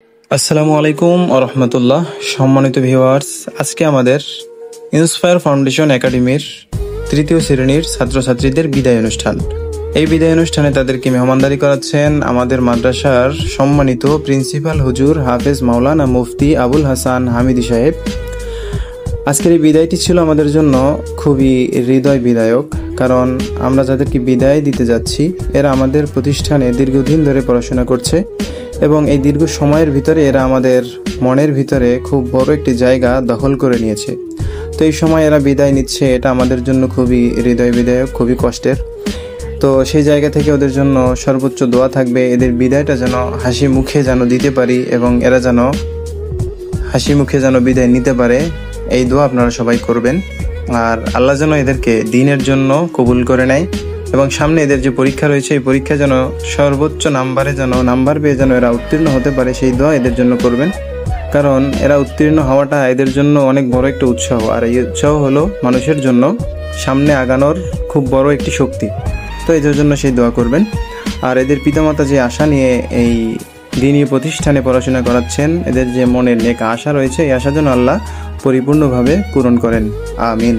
আসসালামু আলাইকুম রহমতুল্লাহ। সম্মানিত ভিউয়ার্স, আজকে আমাদের ইন্সপায়ার ফাউন্ডেশন একাডেমির তৃতীয় শ্রেণীর ছাত্রছাত্রীদের বিদায় অনুষ্ঠান। এই বিদায় অনুষ্ঠানে তাদেরকে মেহমানদারি করাচ্ছেন আমাদের মাদ্রাসার সম্মানিত প্রিন্সিপাল হুজুর হাফেজ মাওলানা মুফতি আবুল হাসান হামিদি সাহেব। আজকের এই বিদায়টি ছিল আমাদের জন্য খুবই হৃদয় বিদায়ক, কারণ আমরা যাদেরকে বিদায় দিতে যাচ্ছি এরা আমাদের প্রতিষ্ঠানে দীর্ঘদিন ধরে পড়াশোনা করছে এবং এই দীর্ঘ সময়ের ভিতরে এরা আমাদের মনের ভিতরে খুব বড় একটি জায়গা দখল করে নিয়েছে। তো এই সময় এরা বিদায় নিচ্ছে, এটা আমাদের জন্য খুবই হৃদয় বিদায়ক, খুবই কষ্টের। তো সেই জায়গা থেকে ওদের জন্য সর্বোচ্চ দোয়া থাকবে, এদের বিদায়টা যেন হাসি মুখে যেন দিতে পারি এবং এরা যেন হাসি মুখে যেন বিদায় নিতে পারে, এই দোয়া আপনারা সবাই করবেন। আর আল্লাহ যেন এদেরকে দিনের জন্য কবুল করে নেয় এবং সামনে এদের যে পরীক্ষা রয়েছে এই পরীক্ষা যেন সর্বোচ্চ নাম্বার পেয়ে যেন এরা উত্তীর্ণ হতে পারে, সেই দোয়া এদের জন্য করবেন। কারণ এরা উত্তীর্ণ হওয়াটা এদের জন্য অনেক বড় একটা উৎসাহ, আর এই উৎসাহ হলো মানুষের জন্য সামনে আগানোর খুব বড় একটি শক্তি। তো এদের জন্য সেই দোয়া করবেন। আর এদের পিতামাতা যে আশা নিয়ে এই দিনী প্রতিষ্ঠানে পড়াশোনা করাচ্ছেন, এদের যে মনের নেক আশা রয়েছে, এই আশা যেন আল্লাহ পরিপূর্ণভাবে পূরণ করেন। আমিন।